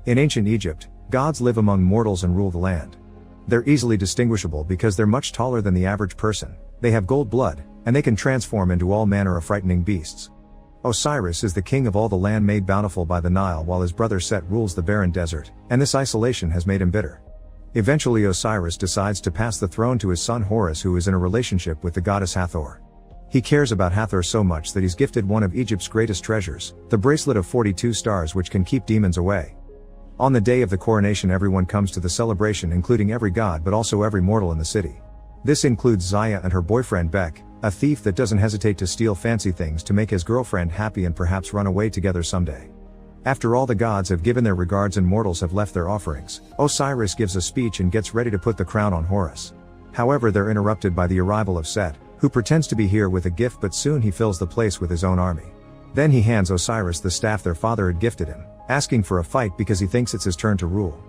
In ancient Egypt, gods live among mortals and rule the land. They're easily distinguishable because they're much taller than the average person, they have gold blood, and they can transform into all manner of frightening beasts. Osiris is the king of all the land made bountiful by the Nile, while his brother Set rules the barren desert, and this isolation has made him bitter. Eventually Osiris decides to pass the throne to his son Horus, who is in a relationship with the goddess Hathor. He cares about Hathor so much that he's gifted one of Egypt's greatest treasures, the bracelet of 42 stars, which can keep demons away. On the day of the coronation, everyone comes to the celebration, including every god but also every mortal in the city. This includes Zaya and her boyfriend Bek, a thief that doesn't hesitate to steal fancy things to make his girlfriend happy and perhaps run away together someday. After all the gods have given their regards and mortals have left their offerings, Osiris gives a speech and gets ready to put the crown on Horus. However, they're interrupted by the arrival of Set, who pretends to be here with a gift, but soon he fills the place with his own army. Then he hands Osiris the staff their father had gifted him, asking for a fight because he thinks it's his turn to rule.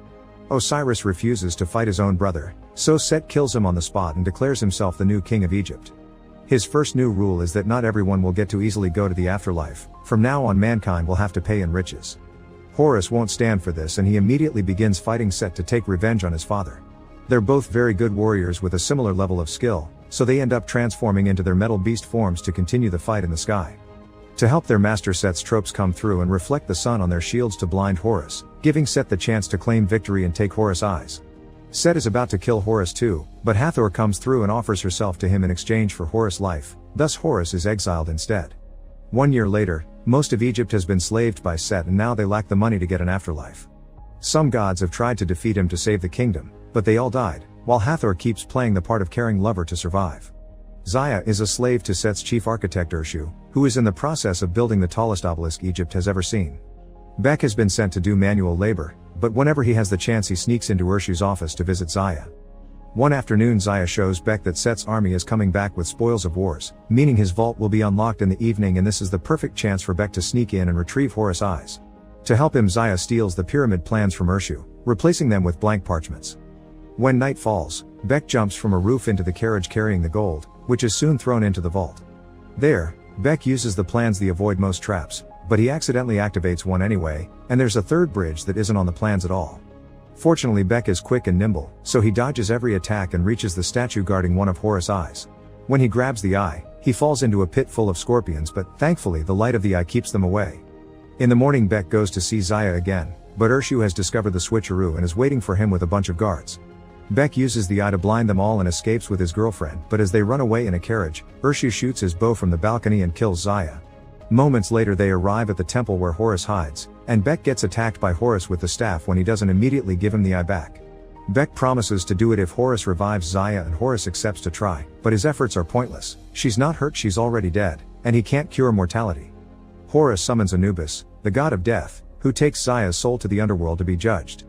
Osiris refuses to fight his own brother, so Set kills him on the spot and declares himself the new king of Egypt. His first new rule is that not everyone will get to easily go to the afterlife. From now on, mankind will have to pay in riches. Horus won't stand for this, and he immediately begins fighting Set to take revenge on his father. They're both very good warriors with a similar level of skill, so they end up transforming into their metal beast forms to continue the fight in the sky. To help their master, Set's tropes come through and reflect the sun on their shields to blind Horus, giving Set the chance to claim victory and take Horus' eyes. Set is about to kill Horus too, but Hathor comes through and offers herself to him in exchange for Horus' life, thus Horus is exiled instead. 1 year later, most of Egypt has been slaved by Set, and now they lack the money to get an afterlife. Some gods have tried to defeat him to save the kingdom, but they all died, while Hathor keeps playing the part of caring lover to survive. Zaya is a slave to Set's chief architect Urshu, who is in the process of building the tallest obelisk Egypt has ever seen. Bek has been sent to do manual labor, but whenever he has the chance he sneaks into Urshu's office to visit Zaya. One afternoon Zaya shows Bek that Set's army is coming back with spoils of wars, meaning his vault will be unlocked in the evening, and this is the perfect chance for Bek to sneak in and retrieve Horus' eyes. To help him, Zaya steals the pyramid plans from Urshu, replacing them with blank parchments. When night falls, Bek jumps from a roof into the carriage carrying the gold, which is soon thrown into the vault. There, Bek uses the plans to avoid most traps, but he accidentally activates one anyway, and there's a third bridge that isn't on the plans at all. Fortunately, Bek is quick and nimble, so he dodges every attack and reaches the statue guarding one of Horus' eyes. When he grabs the eye, he falls into a pit full of scorpions, but thankfully the light of the eye keeps them away. In the morning, Bek goes to see Zaya again, but Urshu has discovered the switcheroo and is waiting for him with a bunch of guards. Bek uses the eye to blind them all and escapes with his girlfriend, but as they run away in a carriage, Urshu shoots his bow from the balcony and kills Zaya. Moments later they arrive at the temple where Horus hides, and Bek gets attacked by Horus with the staff when he doesn't immediately give him the eye back. Bek promises to do it if Horus revives Zaya, and Horus accepts to try, but his efforts are pointless. She's not hurt, she's already dead, and he can't cure mortality. Horus summons Anubis, the god of death, who takes Zaya's soul to the underworld to be judged.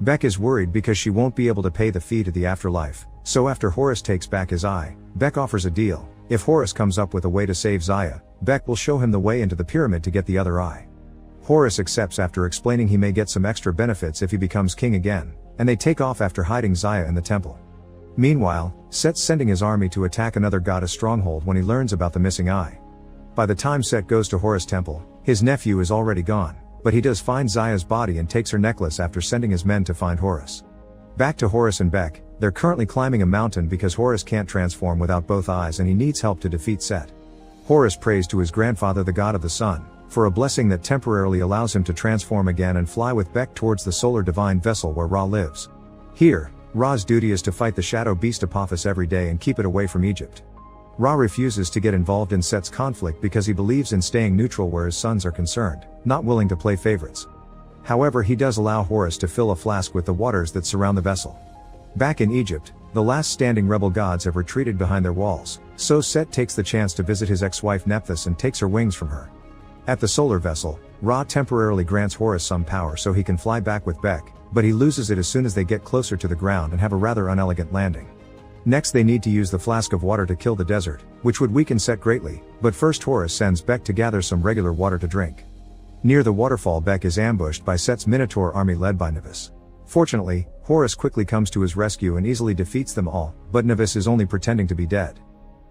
Bek is worried because she won't be able to pay the fee to the afterlife, so after Horus takes back his eye, Bek offers a deal. If Horus comes up with a way to save Zaya, Bek will show him the way into the pyramid to get the other eye. Horus accepts after explaining he may get some extra benefits if he becomes king again, and they take off after hiding Zaya in the temple. Meanwhile, Set's sending his army to attack another goddess stronghold when he learns about the missing eye. By the time Set goes to Horus' temple, his nephew is already gone, but he does find Zaya's body and takes her necklace after sending his men to find Horus. Back to Horus and Bek, they're currently climbing a mountain because Horus can't transform without both eyes and he needs help to defeat Set. Horus prays to his grandfather, the god of the sun, for a blessing that temporarily allows him to transform again and fly with Bek towards the solar divine vessel where Ra lives. Here, Ra's duty is to fight the shadow beast Apophis every day and keep it away from Egypt. Ra refuses to get involved in Set's conflict because he believes in staying neutral where his sons are concerned, not willing to play favorites. However, he does allow Horus to fill a flask with the waters that surround the vessel. Back in Egypt, the last standing rebel gods have retreated behind their walls, so Set takes the chance to visit his ex-wife Nephthys and takes her wings from her. At the solar vessel, Ra temporarily grants Horus some power so he can fly back with Bek, but he loses it as soon as they get closer to the ground and have a rather unelegant landing. Next they need to use the flask of water to kill the desert, which would weaken Set greatly, but first Horus sends Bek to gather some regular water to drink. Near the waterfall, Bek is ambushed by Set's Minotaur army led by Nephthys. Fortunately, Horus quickly comes to his rescue and easily defeats them all, but Nephthys is only pretending to be dead.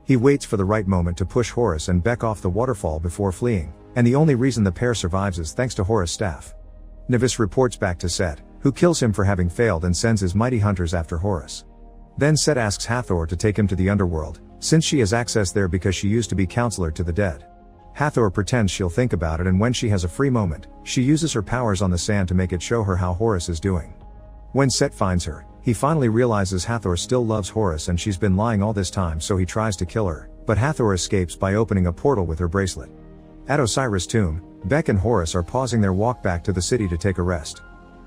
He waits for the right moment to push Horus and Bek off the waterfall before fleeing, and the only reason the pair survives is thanks to Horus' staff. Nevis reports back to Set, who kills him for having failed and sends his mighty hunters after Horus. Then Set asks Hathor to take him to the underworld, since she has access there because she used to be counselor to the dead. Hathor pretends she'll think about it, and when she has a free moment, she uses her powers on the sand to make it show her how Horus is doing. When Set finds her, he finally realizes Hathor still loves Horus and she's been lying all this time, so he tries to kill her, but Hathor escapes by opening a portal with her bracelet. At Osiris' tomb, Bek and Horus are pausing their walk back to the city to take a rest.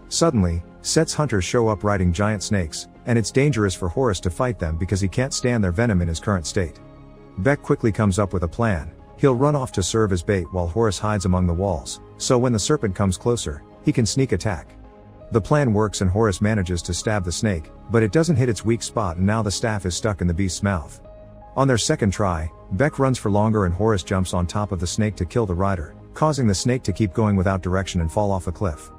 Suddenly, Set's hunters show up riding giant snakes, and it's dangerous for Horus to fight them because he can't stand their venom in his current state. Bek quickly comes up with a plan. He'll run off to serve as bait while Horus hides among the walls, so when the serpent comes closer, he can sneak attack. The plan works and Horus manages to stab the snake, but it doesn't hit its weak spot and now the staff is stuck in the beast's mouth. On their second try, Bek runs for longer and Horus jumps on top of the snake to kill the rider, causing the snake to keep going without direction and fall off a cliff.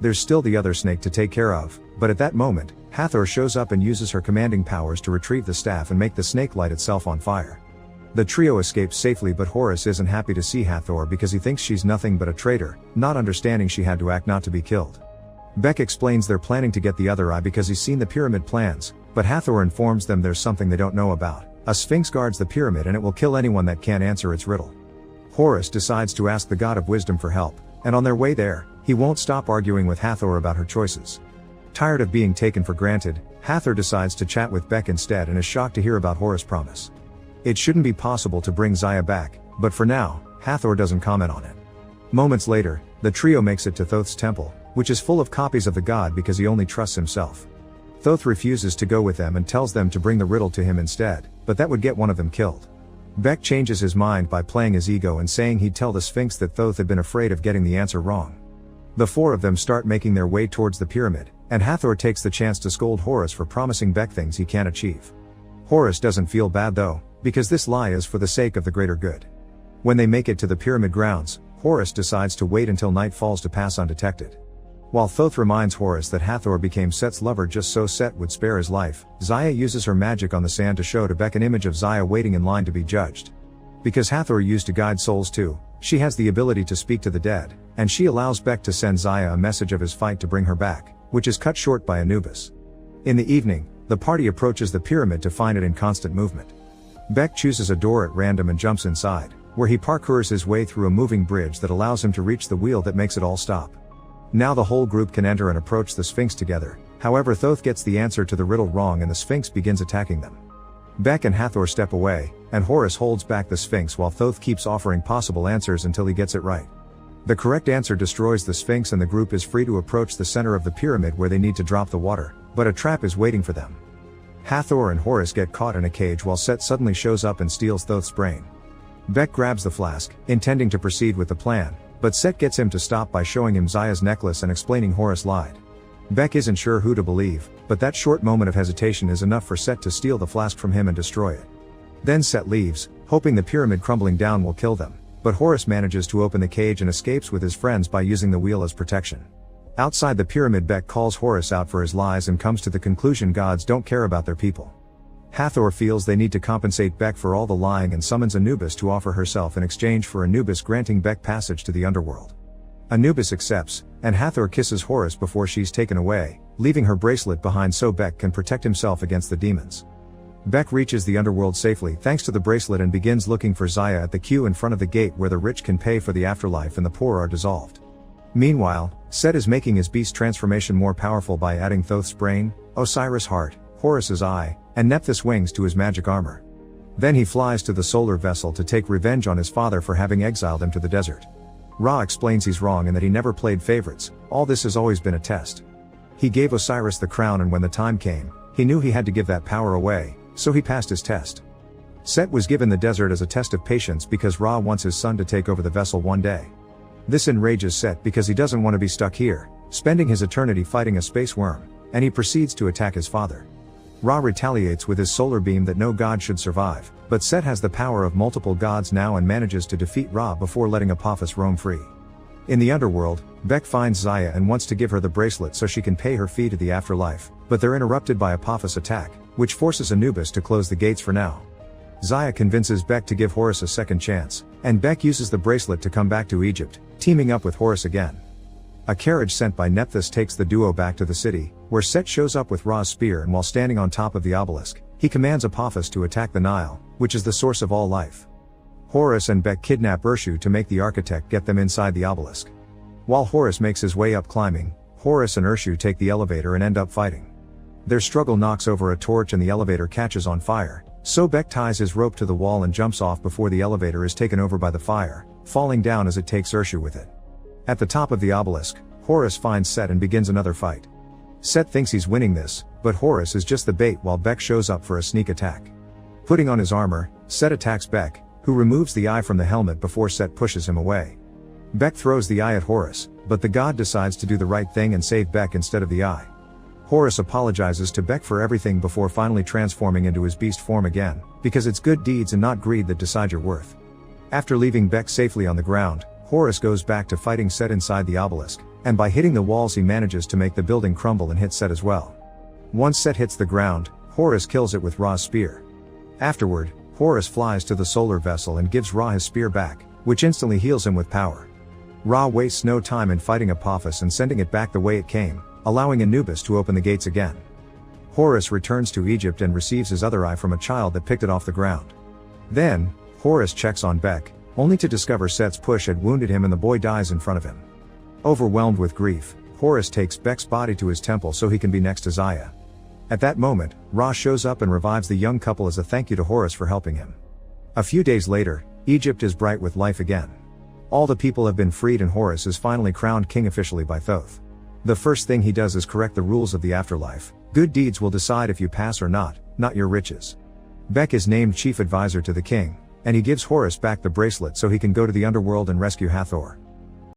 There's still the other snake to take care of, but at that moment, Hathor shows up and uses her commanding powers to retrieve the staff and make the snake light itself on fire. The trio escapes safely, but Horus isn't happy to see Hathor because he thinks she's nothing but a traitor, not understanding she had to act not to be killed. Bek explains they're planning to get the other eye because he's seen the pyramid plans, but Hathor informs them there's something they don't know about. A sphinx guards the pyramid and it will kill anyone that can't answer its riddle. Horus decides to ask the god of wisdom for help, and on their way there, he won't stop arguing with Hathor about her choices. Tired of being taken for granted, Hathor decides to chat with Bek instead and is shocked to hear about Horus' promise. It shouldn't be possible to bring Zaya back, but for now, Hathor doesn't comment on it. Moments later, the trio makes it to Thoth's temple, which is full of copies of the god because he only trusts himself. Thoth refuses to go with them and tells them to bring the riddle to him instead, but that would get one of them killed. Bek changes his mind by playing his ego and saying he'd tell the Sphinx that Thoth had been afraid of getting the answer wrong. The four of them start making their way towards the pyramid, and Hathor takes the chance to scold Horus for promising Bek things he can't achieve. Horus doesn't feel bad though, because this lie is for the sake of the greater good. When they make it to the pyramid grounds, Horus decides to wait until night falls to pass undetected. While Thoth reminds Horus that Hathor became Set's lover just so Set would spare his life, Zaya uses her magic on the sand to show to Bek an image of Zaya waiting in line to be judged. Because Hathor used to guide souls too, she has the ability to speak to the dead, and she allows Bek to send Zaya a message of his fight to bring her back, which is cut short by Anubis. In the evening, the party approaches the pyramid to find it in constant movement. Bek chooses a door at random and jumps inside, where he parkours his way through a moving bridge that allows him to reach the wheel that makes it all stop. Now the whole group can enter and approach the Sphinx together, however Thoth gets the answer to the riddle wrong and the Sphinx begins attacking them. Bek and Hathor step away, and Horus holds back the Sphinx while Thoth keeps offering possible answers until he gets it right. The correct answer destroys the Sphinx and the group is free to approach the center of the pyramid where they need to drop the water, but a trap is waiting for them. Hathor and Horus get caught in a cage while Set suddenly shows up and steals Thoth's brain. Bek grabs the flask, intending to proceed with the plan, but Set gets him to stop by showing him Zaya's necklace and explaining Horus lied. Bek isn't sure who to believe, but that short moment of hesitation is enough for Set to steal the flask from him and destroy it. Then Set leaves, hoping the pyramid crumbling down will kill them, but Horus manages to open the cage and escapes with his friends by using the wheel as protection. Outside the pyramid, Bek calls Horus out for his lies and comes to the conclusion gods don't care about their people. Hathor feels they need to compensate Bek for all the lying and summons Anubis to offer herself in exchange for Anubis granting Bek passage to the underworld. Anubis accepts, and Hathor kisses Horus before she's taken away, leaving her bracelet behind so Bek can protect himself against the demons. Bek reaches the underworld safely thanks to the bracelet and begins looking for Zaya at the queue in front of the gate where the rich can pay for the afterlife and the poor are dissolved. Meanwhile, Set is making his beast transformation more powerful by adding Thoth's brain, Osiris' heart, Horus's eye, and Nephthys' wings to his magic armor. Then he flies to the solar vessel to take revenge on his father for having exiled him to the desert. Ra explains he's wrong and that he never played favorites, all this has always been a test. He gave Osiris the crown and when the time came, he knew he had to give that power away, so he passed his test. Set was given the desert as a test of patience because Ra wants his son to take over the vessel one day. This enrages Set because he doesn't want to be stuck here, spending his eternity fighting a space worm, and he proceeds to attack his father. Ra retaliates with his solar beam that no god should survive, but Set has the power of multiple gods now and manages to defeat Ra before letting Apophis roam free. In the underworld, Bek finds Zaya and wants to give her the bracelet so she can pay her fee to the afterlife, but they're interrupted by Apophis' attack, which forces Anubis to close the gates for now. Zaya convinces Bek to give Horus a second chance, and Bek uses the bracelet to come back to Egypt, teaming up with Horus again. A carriage sent by Nephthys takes the duo back to the city, where Set shows up with Ra's spear, and while standing on top of the obelisk, he commands Apophis to attack the Nile, which is the source of all life. Horus and Bek kidnap Urshu to make the architect get them inside the obelisk. While Horus makes his way up climbing, Horus and Urshu take the elevator and end up fighting. Their struggle knocks over a torch and the elevator catches on fire, so Bek ties his rope to the wall and jumps off before the elevator is taken over by the fire, falling down as it takes Urshu with it. At the top of the obelisk, Horus finds Set and begins another fight. Set thinks he's winning this, but Horus is just the bait while Bek shows up for a sneak attack. Putting on his armor, Set attacks Bek, who removes the eye from the helmet before Set pushes him away. Bek throws the eye at Horus, but the god decides to do the right thing and save Bek instead of the eye. Horus apologizes to Bek for everything before finally transforming into his beast form again, because it's good deeds and not greed that decide your worth. After leaving Bek safely on the ground, Horus goes back to fighting Set inside the obelisk, and by hitting the walls he manages to make the building crumble and hit Set as well. Once Set hits the ground, Horus kills it with Ra's spear. Afterward, Horus flies to the solar vessel and gives Ra his spear back, which instantly heals him with power. Ra wastes no time in fighting Apophis and sending it back the way it came, allowing Anubis to open the gates again. Horus returns to Egypt and receives his other eye from a child that picked it off the ground. Then, Horus checks on Bek, only to discover Set's push had wounded him and the boy dies in front of him. Overwhelmed with grief, Horus takes Bek's body to his temple so he can be next to Zaya. At that moment, Ra shows up and revives the young couple as a thank you to Horus for helping him. A few days later, Egypt is bright with life again. All the people have been freed and Horus is finally crowned king officially by Thoth. The first thing he does is correct the rules of the afterlife. Good deeds will decide if you pass or not your riches. Bek is named chief advisor to the king, and he gives Horus back the bracelet so he can go to the underworld and rescue Hathor.